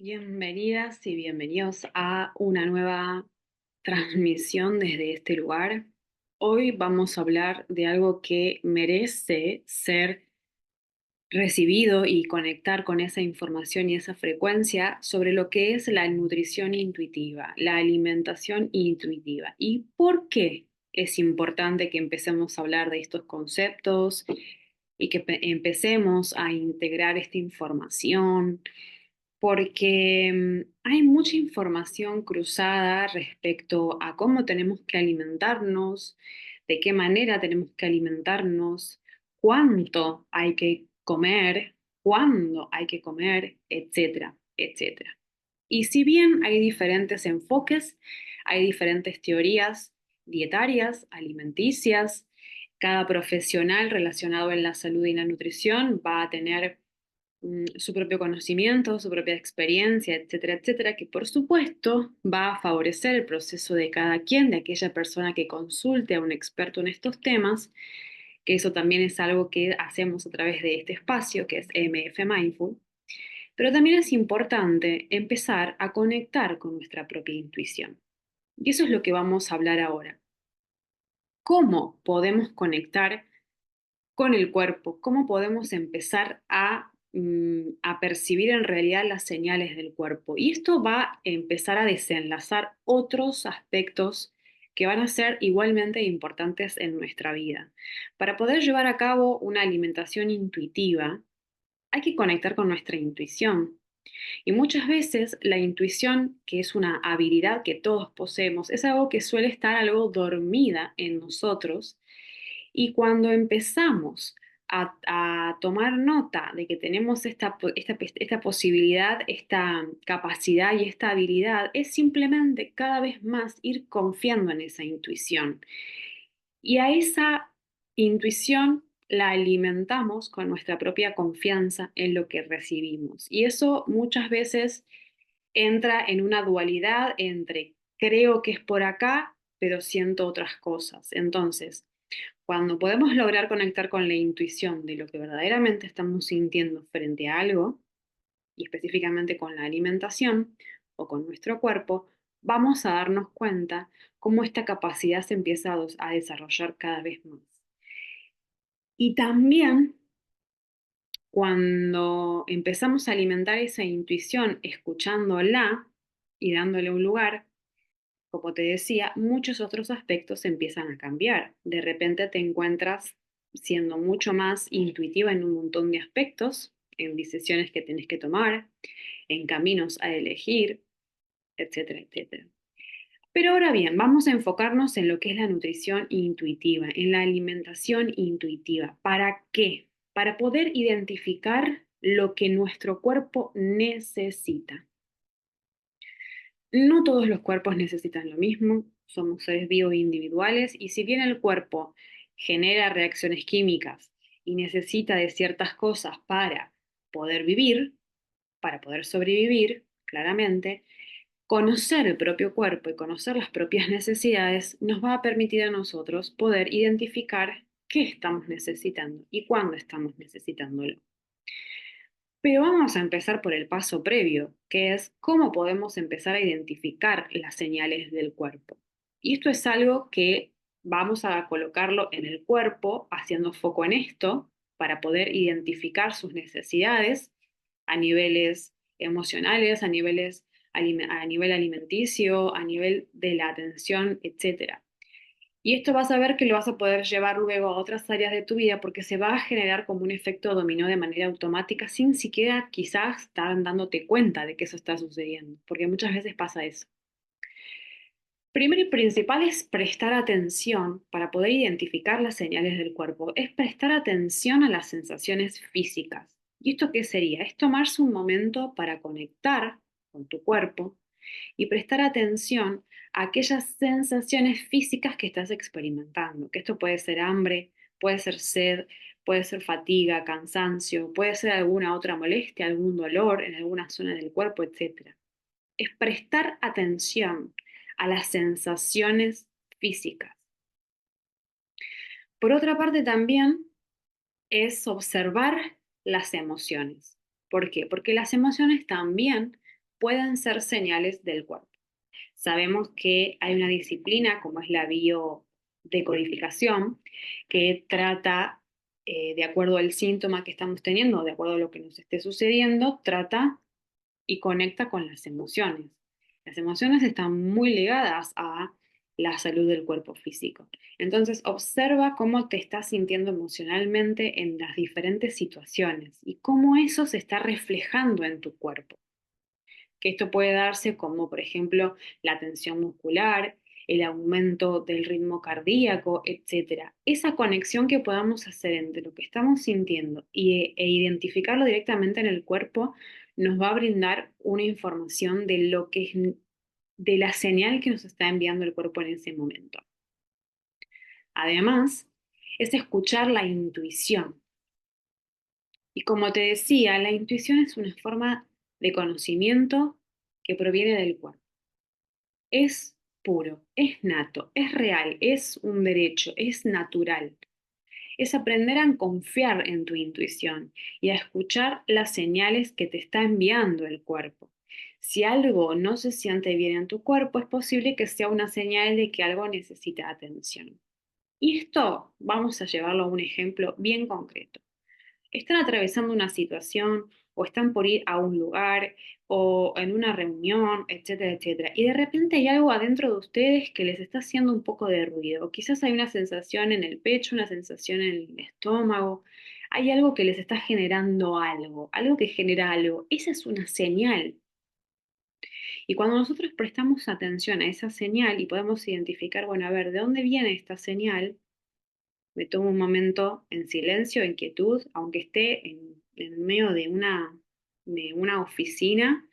Bienvenidas y bienvenidos a una nueva transmisión desde este lugar. Hoy vamos a hablar de algo que merece ser recibido y conectar con esa información y esa frecuencia sobre lo que es la nutrición intuitiva, la alimentación intuitiva y por qué es importante que empecemos a hablar de estos conceptos y que empecemos a integrar esta información porque hay mucha información cruzada respecto a cómo tenemos que alimentarnos, de qué manera tenemos que alimentarnos, cuánto hay que comer, cuándo hay que comer, etcétera, etcétera. Y si bien hay diferentes enfoques, hay diferentes teorías dietarias, alimenticias, cada profesional relacionado en la salud y la nutrición va a tener su propio conocimiento, su propia experiencia, etcétera, etcétera, que por supuesto va a favorecer el proceso de cada quien, de aquella persona que consulte a un experto en estos temas, que eso también es algo que hacemos a través de este espacio, que es MF Mindful. Pero también es importante empezar a conectar con nuestra propia intuición. Y eso es lo que vamos a hablar ahora. ¿Cómo podemos conectar con el cuerpo? ¿Cómo podemos empezar a percibir en realidad las señales del cuerpo? Y esto va a empezar a desenlazar otros aspectos que van a ser igualmente importantes en nuestra vida. Para poder llevar a cabo una alimentación intuitiva, hay que conectar con nuestra intuición. Y muchas veces la intuición, que es una habilidad que todos poseemos, es algo que suele estar algo dormida en nosotros y cuando empezamos a tomar nota de que tenemos esta posibilidad, esta capacidad y esta habilidad, es simplemente cada vez más ir confiando en esa intuición. Y a esa intuición la alimentamos con nuestra propia confianza en lo que recibimos. Y eso muchas veces entra en una dualidad entre creo que es por acá, pero siento otras cosas. Entonces, cuando podemos lograr conectar con la intuición de lo que verdaderamente estamos sintiendo frente a algo, y específicamente con la alimentación o con nuestro cuerpo, vamos a darnos cuenta cómo esta capacidad se empieza a desarrollar cada vez más. Y también cuando empezamos a alimentar esa intuición escuchándola y dándole un lugar, como te decía, muchos otros aspectos empiezan a cambiar. De repente te encuentras siendo mucho más intuitiva en un montón de aspectos, en decisiones que tenés que tomar, en caminos a elegir, etcétera, etcétera. Pero ahora bien, vamos a enfocarnos en lo que es la nutrición intuitiva, en la alimentación intuitiva. ¿Para qué? Para poder identificar lo que nuestro cuerpo necesita. No todos los cuerpos necesitan lo mismo, somos seres vivos individuales y si bien el cuerpo genera reacciones químicas y necesita de ciertas cosas para poder vivir, para poder sobrevivir, claramente, conocer el propio cuerpo y conocer las propias necesidades nos va a permitir a nosotros poder identificar qué estamos necesitando y cuándo estamos necesitándolo. Pero vamos a empezar por el paso previo, que es cómo podemos empezar a identificar las señales del cuerpo. Y esto es algo que vamos a colocarlo en el cuerpo, haciendo foco en esto, para poder identificar sus necesidades a niveles emocionales, a nivel alimenticio, a nivel de la atención, etcétera. Y esto vas a ver que lo vas a poder llevar luego a otras áreas de tu vida porque se va a generar como un efecto dominó de manera automática sin siquiera quizás estar dándote cuenta de que eso está sucediendo, porque muchas veces pasa eso. Primero y principal es prestar atención para poder identificar las señales del cuerpo, es prestar atención a las sensaciones físicas. ¿Y esto qué sería? Es tomarse un momento para conectar con tu cuerpo y prestar atención a aquellas sensaciones físicas que estás experimentando, que esto puede ser hambre, puede ser sed, puede ser fatiga, cansancio, puede ser alguna otra molestia, algún dolor en alguna zona del cuerpo, etcétera. Es prestar atención a las sensaciones físicas. Por otra parte, también es observar las emociones. ¿Por qué? Porque las emociones también pueden ser señales del cuerpo. Sabemos que hay una disciplina como es la biodecodificación que trata, de acuerdo al síntoma que estamos teniendo, de acuerdo a lo que nos esté sucediendo, trata y conecta con las emociones. Las emociones están muy ligadas a la salud del cuerpo físico. Entonces, observa cómo te estás sintiendo emocionalmente en las diferentes situaciones y cómo eso se está reflejando en tu cuerpo. Que esto puede darse como, por ejemplo, la tensión muscular, el aumento del ritmo cardíaco, etcétera. Esa conexión que podamos hacer entre lo que estamos sintiendo e identificarlo directamente en el cuerpo nos va a brindar una información de lo que es, de la señal que nos está enviando el cuerpo en ese momento. Además, es escuchar la intuición. Y como te decía, la intuición es una forma de conocimiento que proviene del cuerpo. Es puro, es nato, es real, es un derecho, es natural. Es aprender a confiar en tu intuición y a escuchar las señales que te está enviando el cuerpo. Si algo no se siente bien en tu cuerpo, es posible que sea una señal de que algo necesita atención. Y esto vamos a llevarlo a un ejemplo bien concreto. Están atravesando una situación o están por ir a un lugar o en una reunión, etcétera, etcétera. Y de repente hay algo adentro de ustedes que les está haciendo un poco de ruido. O quizás hay una sensación en el pecho, una sensación en el estómago. Hay algo que les está generando algo, algo que genera algo. Esa es una señal. Y cuando nosotros prestamos atención a esa señal y podemos identificar, bueno, a ver, ¿de dónde viene esta señal? Me tomo un momento en silencio, en quietud, aunque esté en medio de una oficina,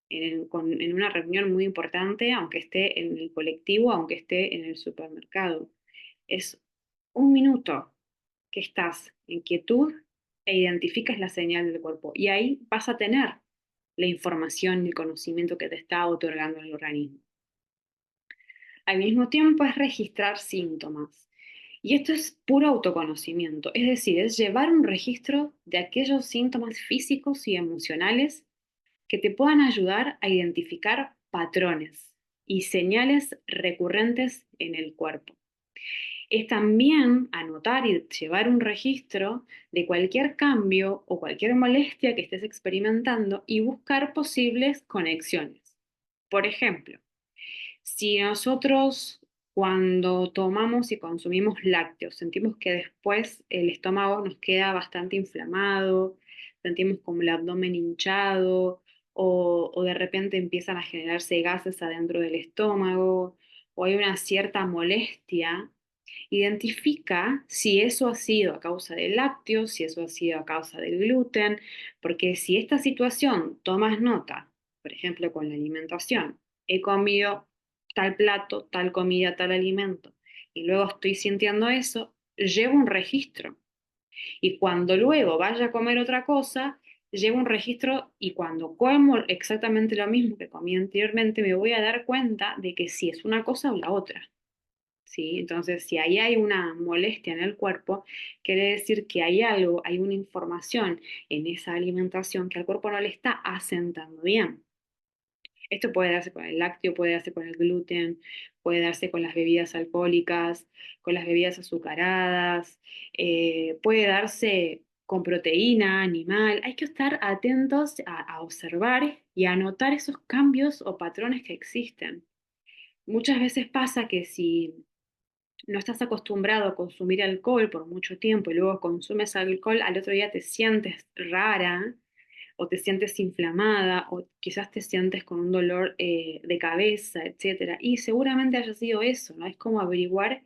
en una reunión muy importante, aunque esté en el colectivo, aunque esté en el supermercado. Es un minuto que estás en quietud e identificas la señal del cuerpo. Y ahí vas a tener la información y el conocimiento que te está otorgando el organismo. Al mismo tiempo es registrar síntomas. Y esto es puro autoconocimiento, es decir, es llevar un registro de aquellos síntomas físicos y emocionales que te puedan ayudar a identificar patrones y señales recurrentes en el cuerpo. Es también anotar y llevar un registro de cualquier cambio o cualquier molestia que estés experimentando y buscar posibles conexiones. Por ejemplo, si nosotros cuando tomamos y consumimos lácteos sentimos que después el estómago nos queda bastante inflamado, sentimos como el abdomen hinchado o de repente empiezan a generarse gases adentro del estómago o hay una cierta molestia, identifica si eso ha sido a causa del lácteo, si eso ha sido a causa del gluten, porque si esta situación tomas nota, por ejemplo con la alimentación, he comido tal plato, tal comida, tal alimento, y luego estoy sintiendo eso, llevo un registro. Y cuando luego vaya a comer otra cosa, llevo un registro y cuando como exactamente lo mismo que comí anteriormente, me voy a dar cuenta de que si es una cosa o la otra. ¿Sí? Entonces, si ahí hay una molestia en el cuerpo, quiere decir que hay algo, hay una información en esa alimentación que al cuerpo no le está asentando bien. Esto puede darse con el lácteo, puede darse con el gluten, puede darse con las bebidas alcohólicas, con las bebidas azucaradas, puede darse con proteína animal. Hay que estar atentos a observar y a notar esos cambios o patrones que existen. Muchas veces pasa que si no estás acostumbrado a consumir alcohol por mucho tiempo y luego consumes alcohol, al otro día te sientes rara o te sientes inflamada o quizás te sientes con un dolor de cabeza, etcétera. Y seguramente haya sido eso, ¿no? Es como averiguar,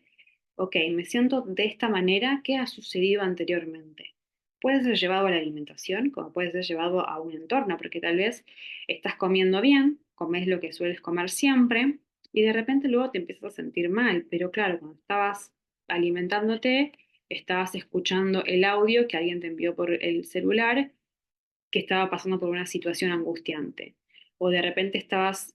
ok, me siento de esta manera, ¿qué ha sucedido anteriormente? Puede ser llevado a la alimentación, como puede ser llevado a un entorno, porque tal vez estás comiendo bien, comes lo que sueles comer siempre, y de repente luego te empiezas a sentir mal, pero claro, cuando estabas alimentándote, estabas escuchando el audio que alguien te envió por el celular que estaba pasando por una situación angustiante, o de repente estabas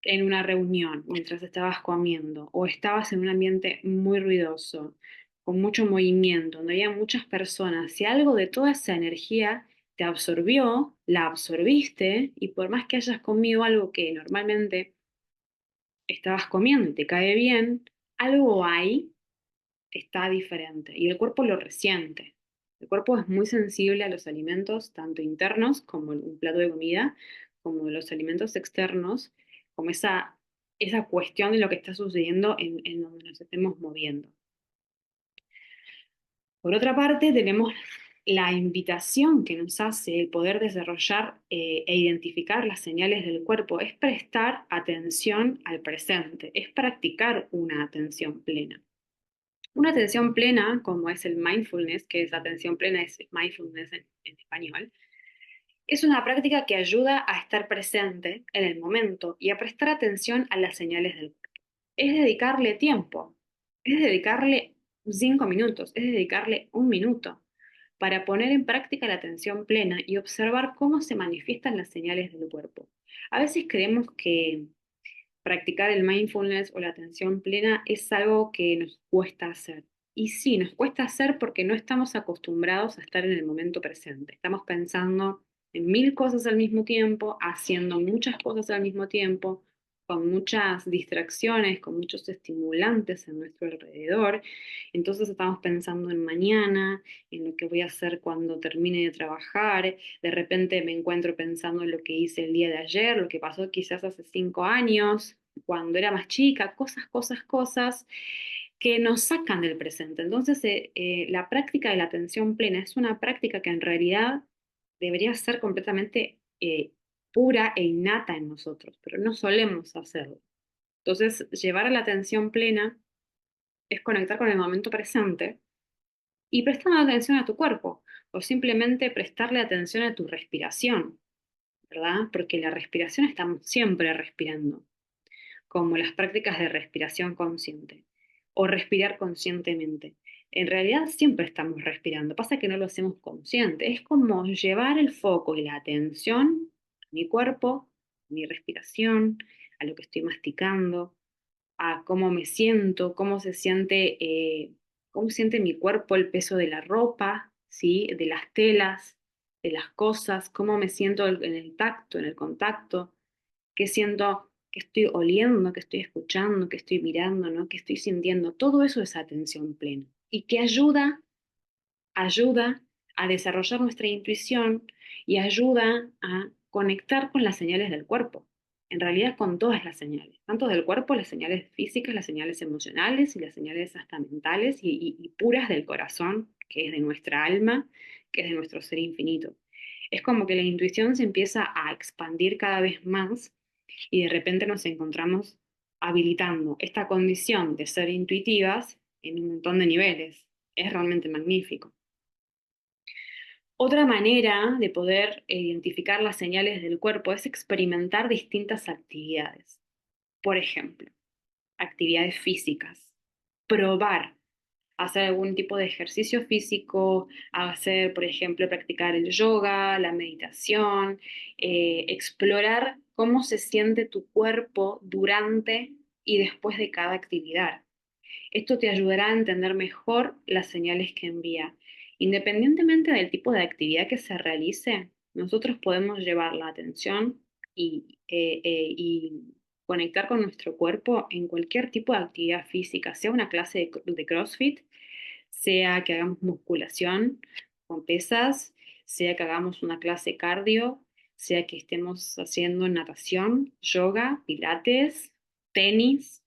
en una reunión mientras estabas comiendo, o estabas en un ambiente muy ruidoso, con mucho movimiento, donde había muchas personas, si algo de toda esa energía te te absorbió, la absorbiste y por más que hayas comido algo que normalmente estabas comiendo y te cae bien, algo hay está diferente y el cuerpo lo resiente. El cuerpo es muy sensible a los alimentos, tanto internos como un plato de comida, como los alimentos externos, como esa cuestión de lo que está sucediendo en donde nos estemos moviendo. Por otra parte, tenemos la invitación que nos hace el poder desarrollar e identificar las señales del cuerpo, es prestar atención al presente, es practicar una atención plena. Una atención plena, como es el mindfulness, que es atención plena, es mindfulness en español, es una práctica que ayuda a estar presente en el momento y a prestar atención a las señales del cuerpo. Es dedicarle tiempo, es dedicarle 5 minutos, es dedicarle un minuto para poner en práctica la atención plena y observar cómo se manifiestan las señales del cuerpo. A veces creemos que practicar el mindfulness o la atención plena es algo que nos cuesta hacer. Y sí, nos cuesta hacer porque no estamos acostumbrados a estar en el momento presente. Estamos pensando en mil cosas al mismo tiempo, haciendo muchas cosas al mismo tiempo, con muchas distracciones, con muchos estimulantes en nuestro alrededor. Entonces estamos pensando en mañana, en lo que voy a hacer cuando termine de trabajar. De repente me encuentro pensando en lo que hice el día de ayer, lo que pasó quizás hace 5 años, cuando era más chica, cosas que nos sacan del presente. Entonces, la práctica de la atención plena es una práctica que en realidad debería ser completamente pura e innata en nosotros, pero no solemos hacerlo. Entonces, llevar a la atención plena es conectar con el momento presente y prestar atención a tu cuerpo o simplemente prestarle atención a tu respiración, ¿verdad? Porque la respiración estamos siempre respirando, como las prácticas de respiración consciente o respirar conscientemente. En realidad siempre estamos respirando, pasa que no lo hacemos consciente. Es como llevar el foco y la atención a mi cuerpo, a mi respiración, a lo que estoy masticando, a cómo me siento, cómo siente mi cuerpo el peso de la ropa, ¿sí? De las telas, de las cosas, cómo me siento en el tacto, en el contacto, qué siento, qué estoy oliendo, qué estoy escuchando, qué estoy mirando, ¿no? Qué estoy sintiendo. Todo eso es atención plena y que ayuda a desarrollar nuestra intuición y ayuda a conectar con las señales del cuerpo. En realidad con todas las señales, tanto del cuerpo, las señales físicas, las señales emocionales y las señales hasta mentales y puras del corazón, que es de nuestra alma, que es de nuestro ser infinito. Es como que la intuición se empieza a expandir cada vez más y de repente nos encontramos habilitando esta condición de ser intuitivas en un montón de niveles. Es realmente magnífico. Otra manera de poder identificar las señales del cuerpo es experimentar distintas actividades. Por ejemplo, actividades físicas. Probar hacer algún tipo de ejercicio físico, hacer, por ejemplo, practicar el yoga, la meditación, explorar cómo se siente tu cuerpo durante y después de cada actividad. Esto te ayudará a entender mejor las señales que envía. Independientemente del tipo de actividad que se realice, nosotros podemos llevar la atención y conectar con nuestro cuerpo en cualquier tipo de actividad física, sea una clase de CrossFit, sea que hagamos musculación con pesas, sea que hagamos una clase cardio, sea que estemos haciendo natación, yoga, pilates, tenis,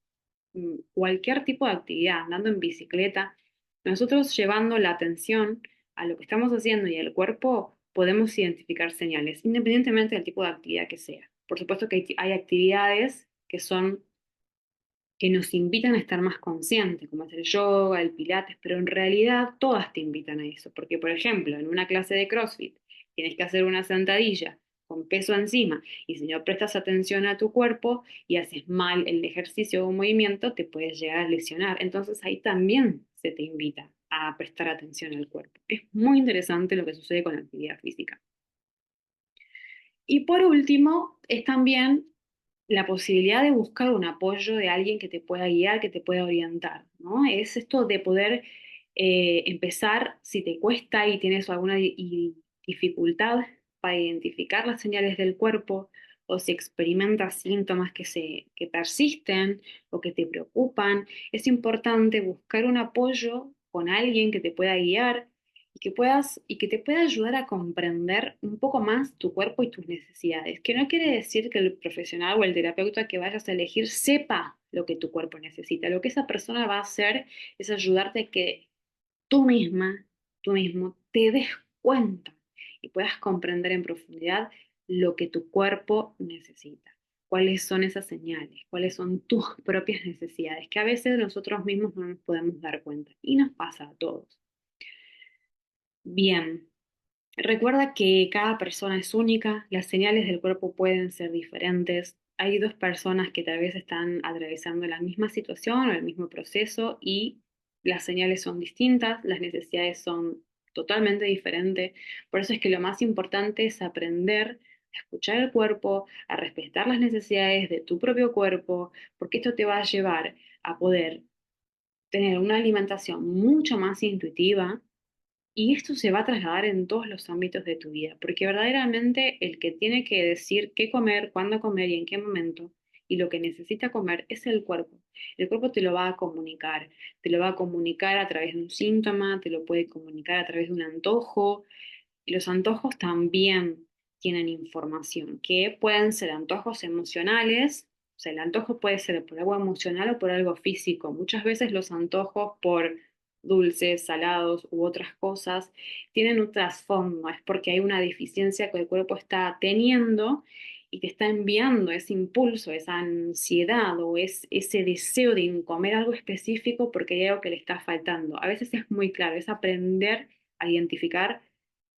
cualquier tipo de actividad, andando en bicicleta, nosotros llevando la atención a lo que estamos haciendo y al cuerpo, podemos identificar señales, independientemente del tipo de actividad que sea. Por supuesto que hay actividades que nos invitan a estar más conscientes, como es el yoga, el pilates, pero en realidad todas te invitan a eso, porque por ejemplo, en una clase de CrossFit tienes que hacer una sentadilla con peso encima y si no prestas atención a tu cuerpo y haces mal el ejercicio o movimiento, te puedes llegar a lesionar. Entonces ahí también se te invita a prestar atención al cuerpo. Es muy interesante lo que sucede con la actividad física. Y por último, es también la posibilidad de buscar un apoyo de alguien que te pueda guiar, que te pueda orientar, ¿no? Es esto de poder empezar, si te cuesta y tienes alguna dificultad para identificar las señales del cuerpo o si experimentas síntomas que persisten o que te preocupan, es importante buscar un apoyo con alguien que te pueda guiar y que te pueda ayudar a comprender un poco más tu cuerpo y tus necesidades. Que no quiere decir que el profesional o el terapeuta que vayas a elegir sepa lo que tu cuerpo necesita. Lo que esa persona va a hacer es ayudarte a que tú misma, tú mismo, te des cuenta y puedas comprender en profundidad lo que tu cuerpo necesita. ¿Cuáles son esas señales? ¿Cuáles son tus propias necesidades? Que a veces nosotros mismos no nos podemos dar cuenta y nos pasa a todos. Bien, recuerda que cada persona es única, las señales del cuerpo pueden ser diferentes. Hay dos personas que tal vez están atravesando la misma situación o el mismo proceso y las señales son distintas, las necesidades son totalmente diferentes. Por eso es que lo más importante es aprender a escuchar el cuerpo, a respetar las necesidades de tu propio cuerpo, porque esto te va a llevar a poder tener una alimentación mucho más intuitiva y esto se va a trasladar en todos los ámbitos de tu vida, porque verdaderamente el que tiene que decir qué comer, cuándo comer y en qué momento, y lo que necesita comer es el cuerpo. El cuerpo te lo va a comunicar, te lo va a comunicar a través de un síntoma, te lo puede comunicar a través de un antojo, y los antojos también tienen información, que pueden ser antojos emocionales, o sea, el antojo puede ser por algo emocional o por algo físico. Muchas veces los antojos por dulces, salados u otras cosas tienen un trasfondo, es porque hay una deficiencia que el cuerpo está teniendo y te está enviando ese impulso, esa ansiedad o ese deseo de comer algo específico porque hay algo que le está faltando. A veces es muy claro, es aprender a identificar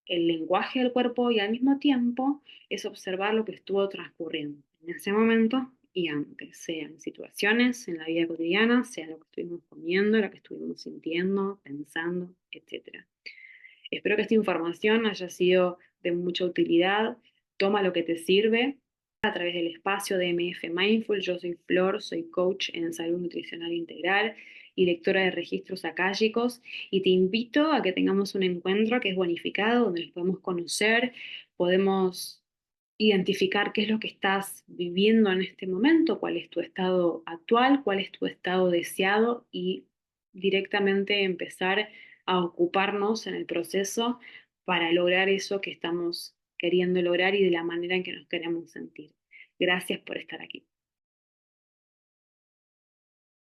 el lenguaje del cuerpo y al mismo tiempo es observar lo que estuvo transcurriendo en ese momento y antes, sea en situaciones, en la vida cotidiana, sea lo que estuvimos comiendo, lo que estuvimos sintiendo, pensando, etcétera. Espero que esta información haya sido de mucha utilidad. Toma lo que te sirve a través del espacio de MF Mindful. Yo soy Flor, soy coach en salud nutricional integral y lectora de registros acálicos y te invito a que tengamos un encuentro que es bonificado, donde nos podemos conocer, podemos identificar qué es lo que estás viviendo en este momento, cuál es tu estado actual, cuál es tu estado deseado y directamente empezar a ocuparnos en el proceso para lograr eso que estamos queriendo lograr y de la manera en que nos queremos sentir. Gracias por estar aquí.